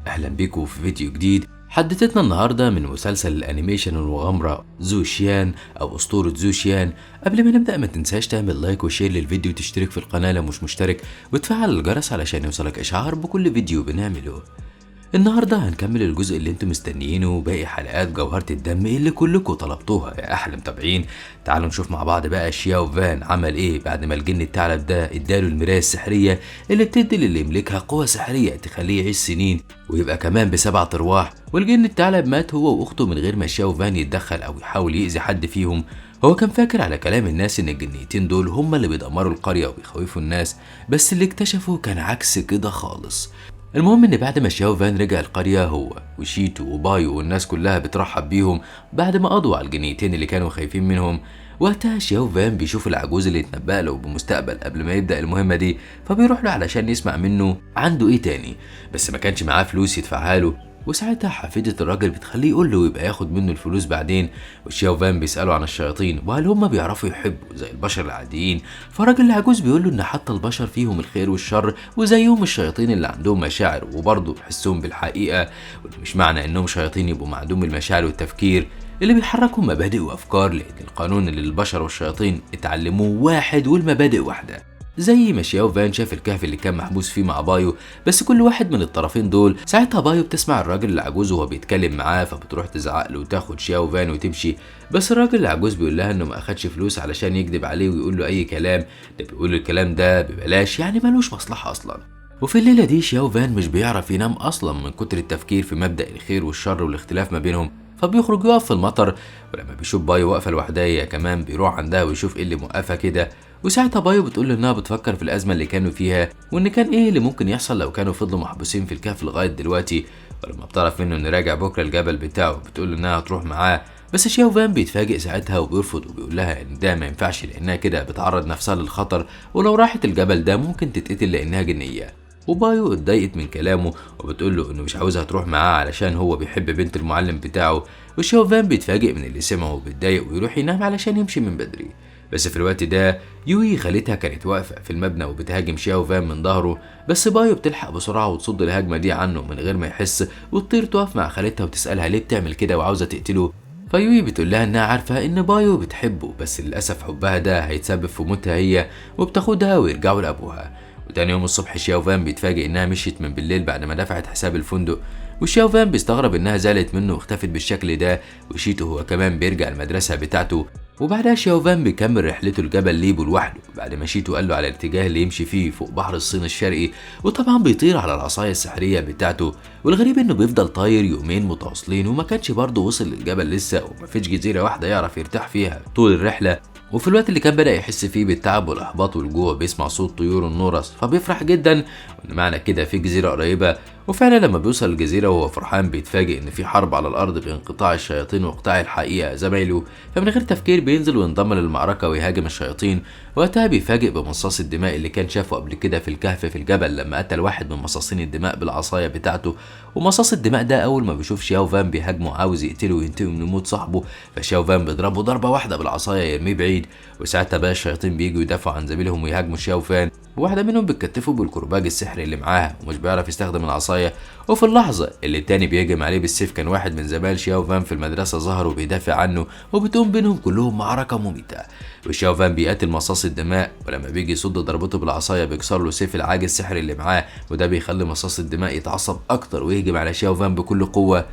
أهلا بيكم في فيديو جديد. حدثتنا النهاردة من مسلسل الأنيميشن والمغامرة زوشيان أو أسطورة زوشيان. قبل ما نبدأ ما تنساش تعمل لايك وشير للفيديو وتشترك في القناة لو مش مشترك وتفعل الجرس علشان يوصلك إشعار بكل فيديو بنعمله. النهاردة هنكمل الجزء اللي انتم مستنيينه وباقي حلقات جوهرة الدم اللي كلكم طلبتوها يا أحلى متابعين. تعالوا نشوف مع بعض بقى شياو فان عمل ايه بعد ما الجن الثعلب ده اداله المراية السحرية اللي بتدي للي يملكها قوة سحرية تخليه يعيش سنين ويبقى كمان ب7 أرواح، والجن الثعلب مات هو واخته من غير ما شياو فان يتدخل او يحاول يأذي حد فيهم. هو كان فاكر على كلام الناس ان الجنيتين دول هما اللي بيدمروا القرية وبيخوفوا الناس، بس اللي اكتشفوا كان عكس كده خالص. المهم ان بعد ما شياو فان رجع القرية هو وشيتو وبايو والناس كلها بترحب بيهم بعد ما قضوا على الجنيتين اللي كانوا خايفين منهم. وقتها شياو فان بيشوف العجوز اللي اتنبأ له بمستقبل قبل ما يبدأ المهمة دي، فبيروح له علشان يسمع منه عنده ايه تاني، بس ما كانش معاه فلوس يدفعها له. وساعتها حفيدة الراجل بتخليه يقول له يبقى ياخد منه الفلوس بعدين. وشياو فان بيسأله عن الشياطين وهل هم بيعرفوا يحبوا زي البشر العاديين، فالراجل العجوز بيقول له ان حتى البشر فيهم الخير والشر وزيهم الشياطين اللي عندهم مشاعر وبرضه بيحسهم بالحقيقة، وده مش معنى انهم شياطين يبقوا معدوم المشاعر والتفكير اللي بيحركهم مبادئ وافكار، لان القانون اللي البشر والشياطين اتعلموه واحد والمبادئ واحدة. زي ما شياو فان شاف الكهف اللي كان محبوس فيه مع بايو، بس كل واحد من الطرفين دول. ساعتها بايو بتسمع الراجل العجوز وهو بيتكلم معاه، فبتروح تزعق له وتاخد شياو فان وتمشي، بس الراجل العجوز بيقول لها انه ما اخدش فلوس علشان يكذب عليه ويقول له اي كلام، ده بيقول الكلام ده ببلاش يعني ملوش مصلحة اصلا. وفي الليلة دي شياو فان مش بيعرف ينام اصلا من كتر التفكير في مبدأ الخير والشر والاختلاف ما بينهم، فبيخرج يقف في المطر، ولما بيشوف بايو واقفه لوحدها هي كمان بيروح عندها ويشوف ايه اللي موقفها كده. وساعتها بايو بتقول له انها بتفكر في الازمه اللي كانوا فيها وان كان ايه اللي ممكن يحصل لو كانوا فضلوا محبوسين في الكهف لغايه دلوقتي. ولما بتعرف منه انه راجع بكره الجبل بتاعه بتقول له انها هتروح معاه، بس شياو فان بيتفاجئ ساعتها وبيرفض وبيقول لها ان ده ما ينفعش لانها كده بتعرض نفسها للخطر، ولو راحت الجبل ده ممكن تتقتل لانها جنيه. وبايو اتضايقت من كلامه وبتقول له انه مش عاوزها تروح معاه علشان هو بيحب بنت المعلم بتاعه. وشياو فان بيتفاجئ من اللي سمعه وبيتضايق ويروح ينام علشان يمشي من بدري. بس في الوقت ده يوي خالتها كانت واقفه في المبنى وبتهاجم شياو فان من ظهره، بس بايو بتلحق بسرعه وتصد الهجمه دي عنه من غير ما يحس، وتطير تقف مع خالتها وتسالها ليه بتعمل كده وعاوزه تقتله. فيوي بتقول لها انها عارفه ان بايو بتحبه، بس للاسف حبها ده هيتسبب في موتها هي، وبتاخدها ويرجعوا لابوها. وتاني يوم الصبح شياو فان بيتفاجئ انها مشيت من بالليل بعد ما دفعت حساب الفندق، وشياو فان بيستغرب انها زعلت منه واختفت بالشكل ده. وشيتو هو كمان بيرجع المدرسه بتاعته، وبعدها شياو فان بيكمل رحلته لجبل ليبو لوحده بعد ما شيتو قال له على الاتجاه اللي يمشي فيه فوق بحر الصين الشرقي، وطبعا بيطير على العصايه السحريه بتاعته. والغريب انه بيفضل طاير يومين متواصلين وما كانش برضه وصل للجبل لسه، ومفيش جزيره واحده يعرف يرتاح فيها طول الرحله. وفي الوقت اللي كان بدأ يحس فيه بالتعب والإحباط والجوع بيسمع صوت طيور النورس، فبيفرح جدا وإن معنى كده في جزيرة قريبة. وفعلا لما بيوصل الجزيرة وهو فرحان بيتفاجئ إن في حرب على الأرض بين قطاع الشياطين وقطاع الحقيقة زمايله، فمن غير تفكير بينزل وينضم للمعركة ويهاجم الشياطين. وقتها بيفاجئ بمصاص الدماء اللي كان شافه قبل كده في الكهف في الجبل لما قتل واحد من مصاصين الدماء بالعصاية بتاعته. ومصاص الدماء ده أول ما بيشوف شياو فان بيهاجمه عاوز يقتله وينتقم من موت صاحبه، فشياو فان بيضربه ضربة واحدة بالعصاية يرميه بعيد. وساعتها بقى الشياطين بييجوا يدافعوا عن زميلهم ويهاجموا شياو فان، وواحدة منهم بتكتفه بالكرباج السحري اللي معاها ومش بيعرف يستخدم العصاية. وفي اللحظة اللي التاني بيهجم عليه بالسيف كان واحد من زمايل شياو فان في المدرسة ظهر وبيدافع عنه، وبتقوم بينهم كلهم معركة مميتة. وشياو فان بيقاتل مصاص الدماء، ولما بيجي يصد ضربته بالعصاية بيكسر له سيف العاج السحري اللي معاه، وده بيخلي مصاص الدماء يتعصب أكتر ويهجم على شياو فان بكل قوة.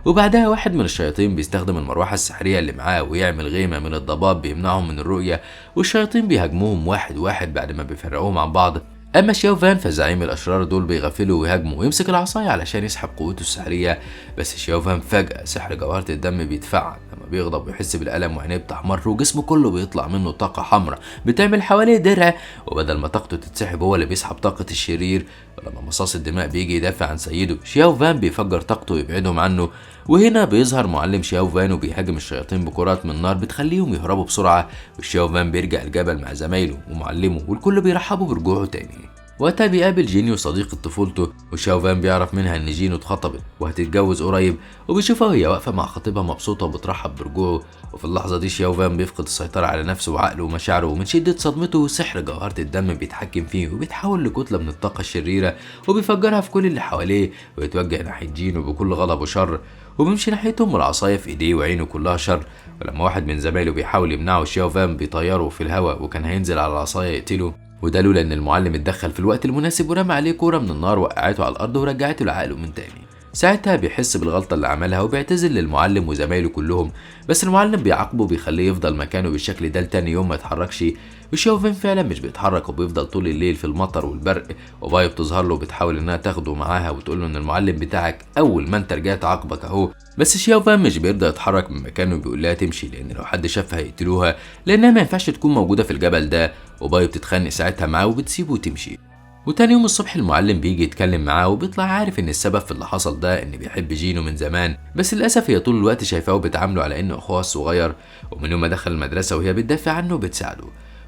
وبعدها واحد من الشياطين بيستخدم المروحة السحرية اللي معاه ويعمل غيمة من الضباب بيمنعهم من الرؤية، والشياطين بيهاجموهم واحد واحد بعد ما بيفرقوهم عن بعض. اما شياو فان فزعيم الاشرار دول بيغفلوا ويهاجموا ويمسك العصاية علشان يسحب قوته السحرية، بس شياو فان فجأة سحر جوهرة الدم بيتفعل لما بيغضب ويحس بالألم وعينيه بتحمر وجسمه كله بيطلع منه طاقة حمراء بتعمل حواليه درع، وبدل ما طاقته تتسحب هو اللي بيسحب طاقة الشرير. ولما مصاص الدماء بيجي يدافع عن سيده شياو فان بيفجر طاقته ويبعدهم عنه، وهنا بيظهر معلم شياو فان وبيهاجم الشياطين بكرات من نار بتخليهم يهربوا بسرعة. والشياو فان بيرجع الجبل مع زمايله ومعلمه والكل بيرحبوا برجوعه تاني. وقتها بيقابل جينيو صديقة طفولته، وشاو فان بيعرف منها ان جينو اتخطبت وهتتجوز قريب، وبيشوفها وهي واقفة مع خطيبها مبسوطة وبترحب برجوعه. وفي اللحظة دي شاو فان بيفقد السيطرة على نفسه وعقله ومشاعره، ومن شدة صدمته سحر جوهرة الدم بيتحكم فيه وبيتحول لكتلة من الطاقة الشريرة وبيفجرها في كل اللي حواليه، ويتوجه ناحية جينو بكل غضب وشر، وبيمشي ناحيتهم والعصاية في ايديه وعينه كلها شر. ولما واحد من زمايله بيحاول يمنعه، شاو فان بيطيره في الهواء وكان هينزل على العصاية يقتله، وده لولا ان المعلم اتدخل في الوقت المناسب ورمى عليه كوره من النار وقعته على الارض ورجعته لعقله من تاني. ساعتها بيحس بالغلطه اللي عملها وبيعتذر للمعلم وزمايله كلهم، بس المعلم بيعاقبه وبيخليه يفضل مكانه بالشكل ده لتاني يوم ما يتحركش. وشاو فان فعلا مش بيتحرك وبيفضل طول الليل في المطر والبرق، وبايو بتظهر له وبتحاول انها تاخده معاها وتقول له ان المعلم بتاعك اول ما انت رجعت عاقبك اهو. بس شاو فان مش بيرضى يتحرك من مكانه وبيقول لها تمشي، لان لو حد شافها هيقتلوها لانها ما ينفعش تكون موجوده في الجبل ده. وبايو بتتخانق ساعتها معاه وبتسيبه وتمشي. وتاني يوم الصبح المعلم بيجي يتكلم معاه وبيطلع عارف ان السبب في اللي حصل ده ان بيحب جينو من زمان، بس للاسف هي طول الوقت شايفاه وبتعامله على انه اخوها الصغير، ومن يوم ما دخل المدرسه وهي بتدافع عنه وبتساعده.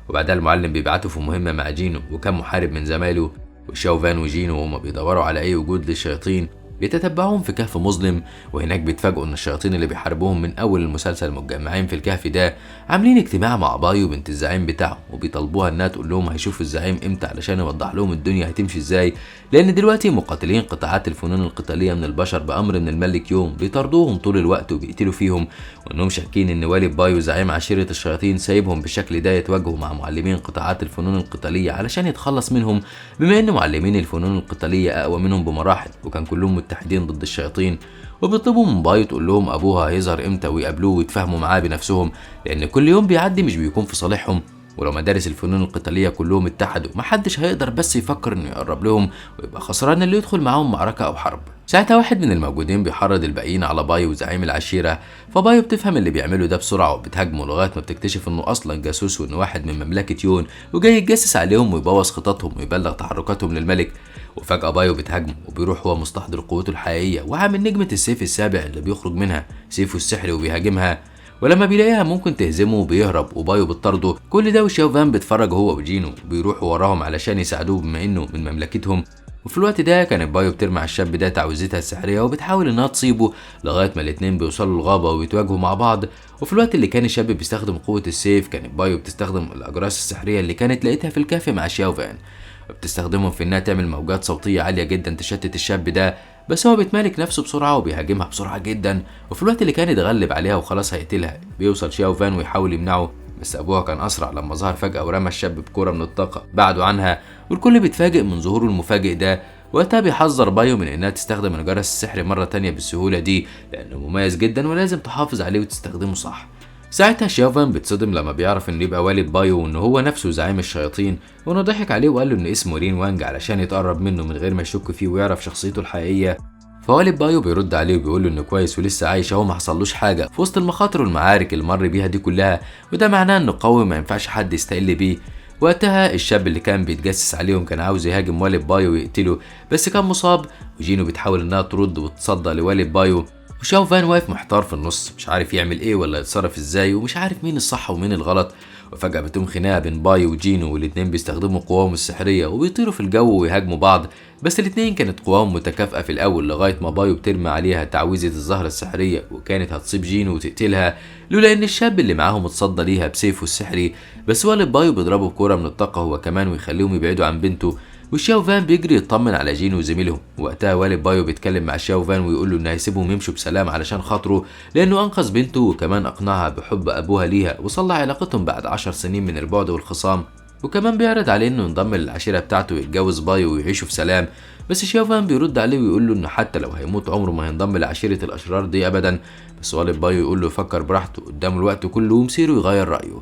وبعدها المعلم بيبعته في مهمه مع جينو وكم محارب من زمايله، وشاو فان وجينو وهما بيدوروا على اي وجود للشياطين بيتتبعوهم في كهف مظلم، وهناك بيتفاجئوا ان الشياطين اللي بيحاربوهم من اول المسلسل متجمعين في الكهف ده عاملين اجتماع مع بايو بنت الزعيم بتاعهم، وبيطالبوها انها تقول لهم هيشوفوا الزعيم امتى علشان يوضح لهم الدنيا هتمشي ازاي، لان دلوقتي مقاتلين قطاعات الفنون القتاليه من البشر بامر من الملك يوم بيطاردوهم طول الوقت وبيقتلوا فيهم، وانهم شاكين ان والد بايو زعيم عشيره الشياطين سايبهم بالشكل ده يتواجهوا مع معلمين قطاعات الفنون القتاليه علشان يتخلص منهم، بما ان معلمين الفنون القتاليه اقوى منهم بمراحل وكان كلهم متحدين ضد الشياطين. وبيطلبوا من بايو تقول لهم ابوها هيظهر امتى ويقابلوه ويتفاهموا معاه بنفسهم، لان كل يوم بيعدي مش بيكون في صالحهم، ولو مدارس الفنون القتاليه كلهم اتحدوا محدش هيقدر بس يفكر انه يقرب لهم، ويبقى خسران اللي يدخل معاهم معركه او حرب. ساعتها واحد من الموجودين بيحرض الباقيين على بايو زعيم العشيره، فبايو بتفهم اللي بيعمله ده بسرعه وبتهاجمه لغايه ما بتكتشف انه اصلا جاسوس وانه واحد من مملكه يون وجاي يتجسس عليهم ويبوظ خططهم ويبلغ تحركاتهم للملك. وفجاه بايو بتهاجمه وبيروح هو مستحضر قوته الحقيقيه وعامل نجمه السيف السابع اللي بيخرج منها سيفه السحري وبيهاجمها، ولما بيلاقيها ممكن تهزمه بيهرب وبايو بتطارده. كل ده وشاو فان بيتفرج هو وجينو بيروحوا وراهم علشان يساعدوه بما انه من مملكتهم. وفي الوقت ده كانت بايو بترمي على الشاب ده تعويذتها السحريه وبتحاول انها تصيبه لغايه ما الاتنين بيوصلوا الغابه وبيتواجهوا مع بعض. وفي الوقت اللي كان الشاب بيستخدم قوه السيف كانت بايو بتستخدم الاجراس السحريه اللي كانت لقيتها في الكهف مع شاو فان، بتستخدمهم في انها تعمل موجات صوتيه عاليه جدا تشتت الشاب ده، بس هو بيتمالك نفسه بسرعه وبيهاجمها بسرعه جدا. وفي الوقت اللي كان اتغلب عليها وخلاص هيقتلها بيوصل شاو فان ويحاول يمنعه، بس ابوها كان اسرع لما ظهر فجاه ورمى الشاب بكوره من الطاقه بعده عنها، والكل بيتفاجئ من ظهوره المفاجئ ده. وقتها بيحذر بايو من انها تستخدم الجرس السحري مره تانية بالسهوله دي لانه مميز جدا ولازم تحافظ عليه وتستخدمه صح. ساعتها شاو فان بيتصدم لما بيعرف انه يبقى والد بايو وانه هو نفسه زعيم الشياطين، وانه ضحك عليه وقال له ان اسمه رين وانج علشان يتقرب منه من غير ما يشك فيه ويعرف شخصيته الحقيقيه. فوالد بايو بيرد عليه وبيقول له انه كويس ولسه عايش اهو ما حصلوش حاجه في وسط المخاطر والمعارك اللي مر بيها دي كلها، وده معناه انه قوي ما ينفعش حد يستقل بيه. وقتها الشاب اللي كان بيتجسس عليهم كان عاوز يهاجم والد بايو ويقتله بس كان مصاب، وجينو بتحاول انها ترد وتصدى لوالد بايو، وشاو فان واقف محتار في النص مش عارف يعمل ايه ولا يتصرف ازاي ومش عارف مين الصح ومين الغلط. وفجأة بتقوم خناقة بين بايو وجينو والاتنين بيستخدموا قواهم السحرية وبيطيروا في الجو ويهاجموا بعض، بس الاتنين كانت قواهم متكافئة في الأول لغاية ما بايو بترمي عليها تعويذة الزهرة السحرية وكانت هتصيب جينو وتقتلها لولا إن الشاب اللي معاهم اتصدى ليها بسيفه السحري، بس والد بايو بيضربه بكورة من الطاقة هو كمان ويخليهم يبعدوا عن بنته. وشاو فان بيجري يطمن على جينو وزميلهم، وقتها والد بايو بيتكلم مع شاو فان ويقول له انه هيسيبهم يمشوا بسلام علشان خاطره لانه انقذ بنته وكمان اقنعها بحب ابوها ليها وصلح علاقتهم بعد 10 سنين من البعد والخصام، وكمان بيعرض عليه انه ينضم للعشيره بتاعته ويتجوز بايو ويعيشوا في سلام. بس شاو فان بيرد عليه ويقول له انه حتى لو هيموت عمره ما هينضم لعشيره الاشرار دي ابدا، بس والد بايو يقول له يفكر براحته قدامه الوقت كله ومصيره يغير رايه.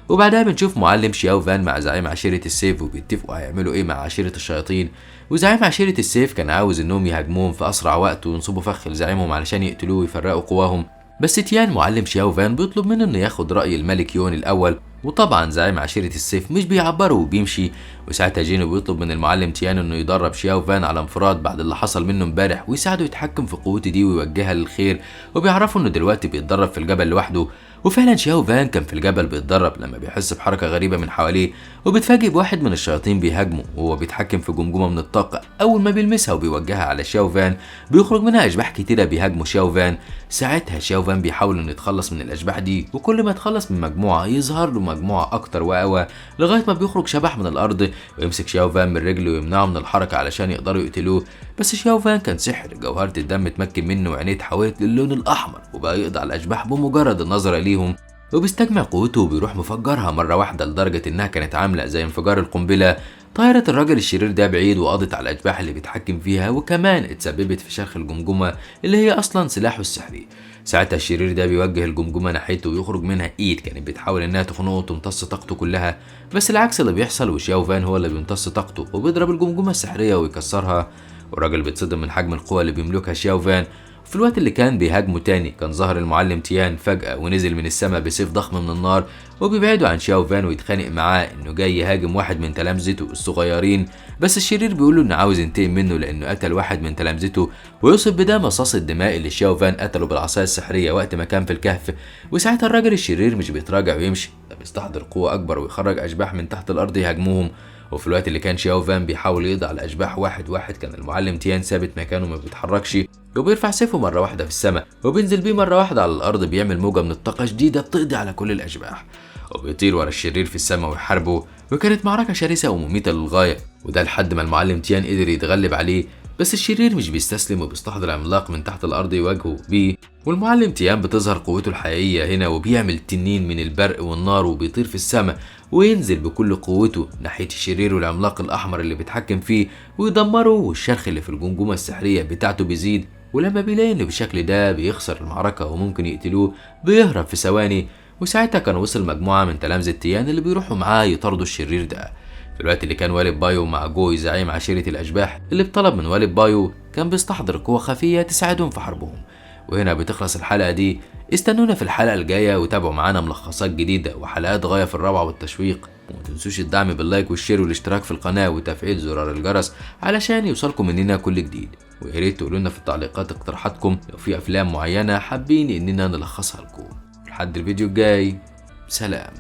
وبعدها بنشوف معلم شياو فان مع زعيم عشيرة السيف وبيتفقوا هيعملوا ايه مع عشيرة الشياطين، وزعيم عشيرة السيف كان عاوز انهم يهاجموهم في اسرع وقت وينصبوا فخ لزعيمهم علشان يقتلوه ويفرقوا قواهم، بس تيان معلم شياو فان بيطلب منه انه ياخد رأي الملك يون الاول، وطبعا زعيم عشيرة السيف مش بيعبره وبيمشي. وساعتها جينو بيطلب من المعلم تيان انه يدرب شياو فان على انفراد بعد اللي حصل منه امبارح ويساعده يتحكم في قوته دي ويوجهها للخير، وبيعرفوا انه دلوقتي بيتدرب في الجبل لوحده. وفعلا شاو فان كان في الجبل بيتدرب لما بيحس بحركة غريبة من حواليه، وبيتفاجئ بواحد من الشياطين بيهاجمه وهو بيتحكم في جمجمة من الطاقة. أول ما بيلمسها وبيوجهها على شاو فان بيخرج منها أشباح كتيرة بيهاجموا شاو فان. ساعتها شاو فان بيحاول إنه يتخلص من الأشباح دي، وكل ما يتخلص من مجموعة يظهر له مجموعة أكتر وأقوى، لغاية ما بيخرج شبح من الأرض ويمسك شاو فان من رجله ويمنعه من الحركة علشان يقدروا يقتلوه. بس شاو فان كان سحر، جوهرة الدم اتمكن منه وعينيه اتحولت للون الأحمر وبقى يقضي على الأشباح بمجرد النظر ليهم، وبيستجمع قوته وبيروح مفجرها مرة واحدة لدرجة إنها كانت عاملة زي انفجار القنبلة. طيرت الراجل الشرير ده بعيد وقضت على الأشباح اللي بيتحكم فيها، وكمان اتسببت في شرخ الجمجمة اللي هي أصلا سلاحه السحري. ساعتها الشرير ده بيوجه الجمجمة ناحيته ويخرج منها إيد كانت بتحاول إنها تخنقه وتمتص طاقته كلها، بس العكس اللي بيحصل، وشاو فان هو اللي بيمتص طاقته وبيضرب الجمجمة السحرية ويكسرها. والراجل بيتصدم من حجم القوة اللي بيملكها شاو فان. في الوقت اللي كان بيهاجمه تاني كان ظهر المعلم تيان فجأة ونزل من السماء بسيف ضخم من النار، وبيبعده عن شاو فان ويتخانق معاه انه جاي يهاجم واحد من تلامذته الصغيرين. بس الشرير بيقوله انه عاوز ينتقم منه لانه قتل واحد من تلامذته، ويوصف بده مصاص الدماء اللي شاو فان قتله بالعصاية السحرية وقت ما كان في الكهف. وساعتها الراجل الشرير مش بيتراجع ويمشي، ده بيستحضر قوة اكبر ويخرج اشباح من تحت الارض يهاجموهم. وفي الوقت اللي كان شاو فان بيحاول يقضي على الاشباح واحد واحد، كان المعلم تيان ثابت مكانه ما بيتحركش، وبيرفع سيفه مرة واحدة في السماء وبينزل بيه مرة واحدة على الأرض، بيعمل موجة من الطاقة شديدة بتقضي على كل الأشباح، وبيطير ورا الشرير في السماء ويحاربه. وكانت معركة شرسة ومميتة للغاية، وده لحد ما المعلم تيان قدر يتغلب عليه. بس الشرير مش بيستسلم وبيستحضر عملاق من تحت الأرض يواجهه بيه، والمعلم تيان بتظهر قوته الحقيقية هنا وبيعمل تنين من البرق والنار وبيطير في السماء وينزل بكل قوته ناحية الشرير والعملاق الأحمر اللي بيتحكم فيه ويدمره، والشرخ اللي في الجمجمة السحرية بتاعته بيزيد. ولما بيلاقي انه بالشكل ده بيخسر المعركة وممكن يقتلوه بيهرب في ثواني. وساعتها كان وصل مجموعة من تلامذة تيان اللي بيروحوا معاه يطاردوا الشرير ده. في الوقت اللي كان والد بايو مع جوي زعيم عشيرة الأشباح اللي بطلب من والد بايو كان بيستحضر قوة خفية تساعدهم في حربهم. وهنا بتخلص الحلقة دي، استنونا في الحلقة الجاية وتابعوا معانا ملخصات جديدة وحلقات غاية في الروعة والتشويق. وما تنسوش الدعم باللايك والشير والاشتراك في القناة وتفعيل زرار الجرس علشان يوصلكم مننا كل جديد. ويا ريت تقولوا لنا في التعليقات اقتراحاتكم لو في أفلام معينة حابين إننا نلخصها لكم. لحد الفيديو الجاي، سلام.